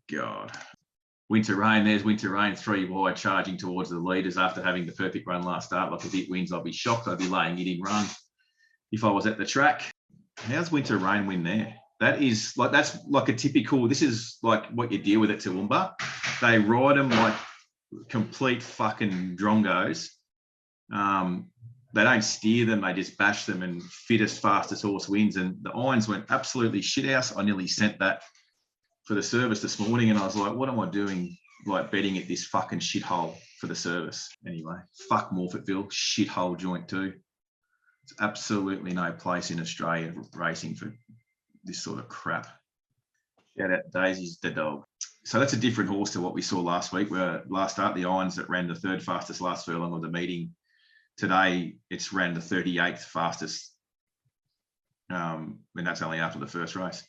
God. Winter Rain, there's Winter Rain, 3 wide, charging towards the leaders after having the perfect run last start. Like if it wins, I'll be shocked. I'd be laying it in run if I was at the track. How's Winter Rain win there? That's like a typical, this is like what you deal with at Toowoomba. They ride them like complete fucking drongos. They don't steer them, they just bash them, and fittest, fastest horse wins. And the irons went absolutely shithouse. I nearly sent that for the service this morning, and I was like, what am I doing, like betting at this fucking shithole for the service? Anyway, fuck Morfettville, shithole joint too. It's absolutely no place in Australia racing for this sort of crap. Shout out Daisies, the dog. So that's a different horse to what we saw last week, where last start, the irons that ran the 3rd fastest last furlong of the meeting. Today, it's ran the 38th fastest, and that's only after the first race.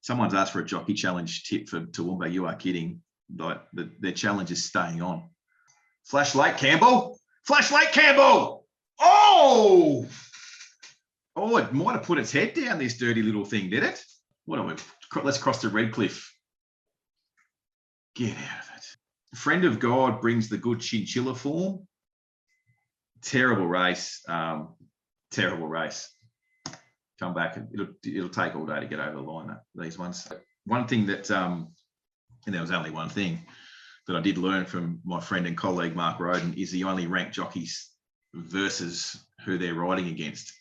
Someone's asked for a jockey challenge tip for Toowoomba. You are kidding. Like their challenge is staying on. Flashlight Campbell. Flashlight Campbell. Oh! Oh, it might have put its head down, this dirty little thing, did it? What are we? Let's cross the Red Cliff. Get out of it. Friend of God brings the good chinchilla form. Terrible race. Terrible race. Come back, and it'll take all day to get over the line, these ones. One thing that, and there was only one thing that I did learn from my friend and colleague Mark Roden, is he only ranked jockeys versus who they're riding against.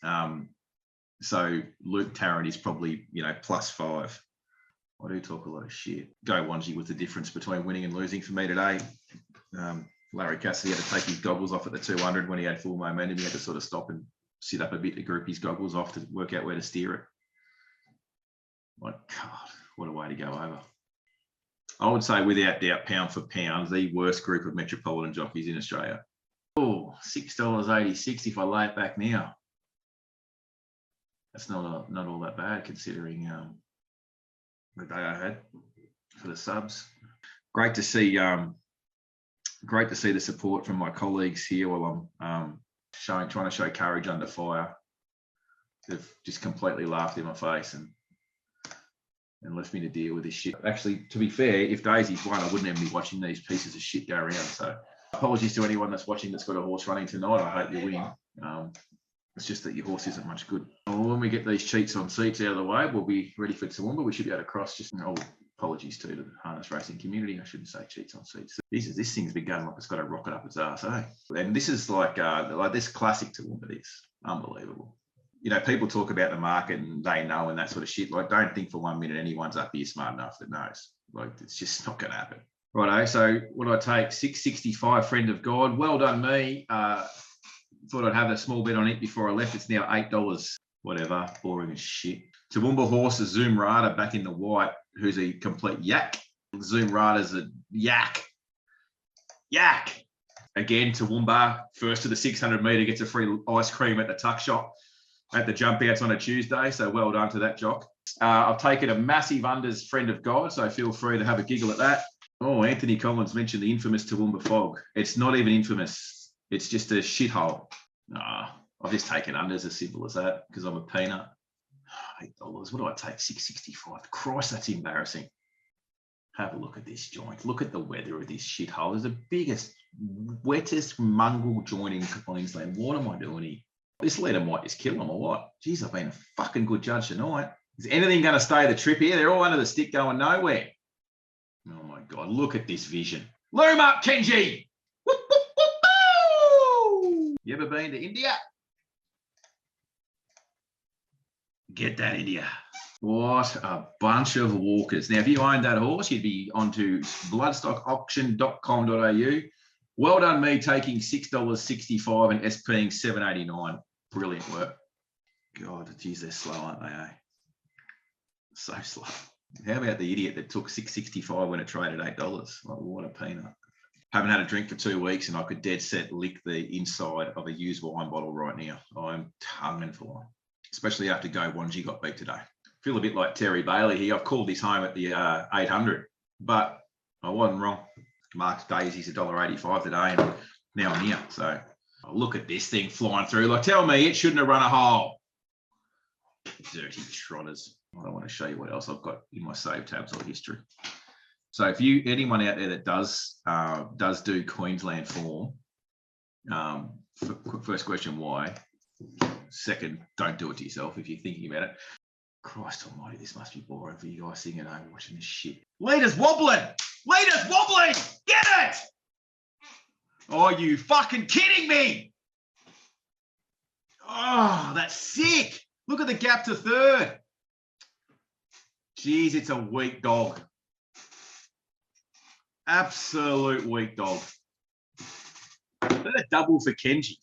So Luke Tarrant is probably, +5. I do talk a lot of shit. Go Wanji was the difference between winning and losing for me today. Larry Cassidy had to take his goggles off at the 200 when he had full momentum. He had to sort of stop and sit up a bit to group his goggles off to work out where to steer it. My God, what a way to go over. I would say, without doubt, pound for pound, the worst group of metropolitan jockeys in Australia. Oh, $6.86 if I lay it back now. That's not all that bad considering the day I had for the subs. Great to see the support from my colleagues here while I'm trying to show courage under fire. They've just completely laughed in my face and left me to deal with this shit. Actually, to be fair, if Daisies won, I wouldn't even be watching these pieces of shit go around. So apologies to anyone that's watching that's got a horse running tonight. I hope you win. It's just that your horse isn't much good. Well, when we get these cheats on seats out of the way, we'll be ready for Toowoomba. We should be able to cross. Apologies to the harness racing community. I shouldn't say cheats on seats. This thing's been going like it's got a rocket up its arse, eh? And this is like this classic Toowoomba. This unbelievable. People talk about the market and they know and that sort of shit. Like, don't think for 1 minute anyone's up here smart enough that knows. Like, it's just not going to happen. Righto. So what do I take? 665. Friend of God. Well done, me. Thought I'd have a small bet on it before I left. It's now $8. Whatever. Boring as shit. Toowoomba horse, Zoom Rada back in the white, who's a complete yak. Zoom Rada's a yak. Yak. Again, Toowoomba, first to the 600 metre, gets a free ice cream at the tuck shop at the jump outs on a Tuesday. So well done to that jock. I've taken a massive unders, Friend of God, so feel free to have a giggle at that. Oh, Anthony Collins mentioned the infamous Toowoomba fog. It's not even infamous. It's just a shithole. I've just taken unders, as simple as that, because I'm a peanut. $8. What do I take? $6.65. Christ, that's embarrassing. Have a look at this joint. Look at the weather of this shithole. It's the biggest, wettest mongrel joint in Queensland. What am I doing here? This leader might just kill them or what? Jeez, I've been a fucking good judge tonight. Is anything going to stay the trip here? They're all under the stick going nowhere. Oh my God, look at this vision. Loom up, Kenji! Woo, woo, woo, woo! You ever been to India? Get that India. What a bunch of walkers. Now, if you owned that horse, you'd be onto bloodstockauction.com.au. Well done, me taking $6.65 and SPing $7.89. Brilliant work. God, geez, they're slow, aren't they, eh? So slow. How about the idiot that took $6.65 when it traded $8? Like, what a peanut. Haven't had a drink for 2 weeks and I could dead set lick the inside of a used wine bottle right now. I'm tonguing for one, especially after Go Wanji got beat today. Feel a bit like Terry Bailey here. I've called this home at the 800, but I wasn't wrong. Mark's Daisies $1.85 today, and now I'm here. So look at this thing flying through. Like, tell me it shouldn't have run a hole. Dirty trotters. I don't want to show you what else I've got in my save tabs or history. So if you, anyone out there that does do Queensland form, first question, why? Second, don't do it to yourself if you're thinking about it. Christ almighty, this must be boring for you guys sitting at home watching this shit. Leaders wobbling! Leaders wobbling! Get it! Are you fucking kidding me? Oh, that's sick. Look at the gap to third. Jeez, it's a weak dog. Absolute weak dog. That's a double for Kenji.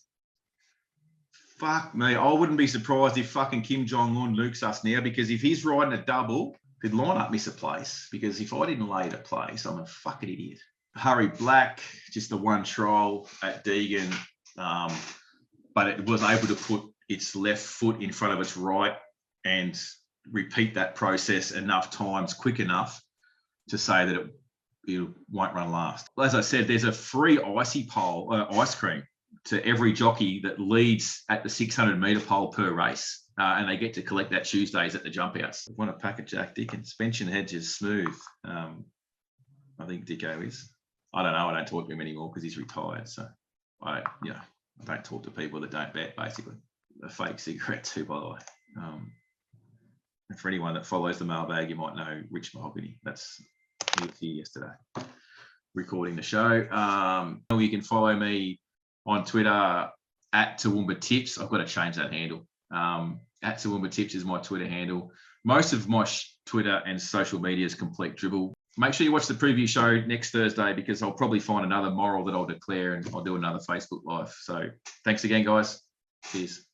Fuck me. I wouldn't be surprised if fucking Kim Jong-un nukes us now, because if he's riding a double, could line up miss a place, because if I didn't lay it a place, I'm a fucking idiot. Hurry Black, just the one trial at Deegan, but it was able to put its left foot in front of its right and repeat that process enough times, quick enough to say that it won't run last. As I said, there's a free icy pole, ice cream to every jockey that leads at the 600 metre pole per race. And they get to collect that Tuesdays at the jump outs. I want a pack of Jack Dickens. Suspension hedge is smooth. I think Dicko is. I don't know. I don't talk to him anymore because he's retired. So I don't talk to people that don't bet, basically. A fake cigarette too, by the way. And for anyone that follows the mailbag, you might know Rich Mahogany. He was here yesterday recording the show. You can follow me on Twitter at Toowoomba Tips. I've got to change that handle. At Toowoomba Tips is my Twitter handle. Most of my Twitter and social media is complete dribble. Make sure you watch the preview show next Thursday, because I'll probably find another moral that I'll declare, and I'll do another Facebook Live. So thanks again, guys. Cheers.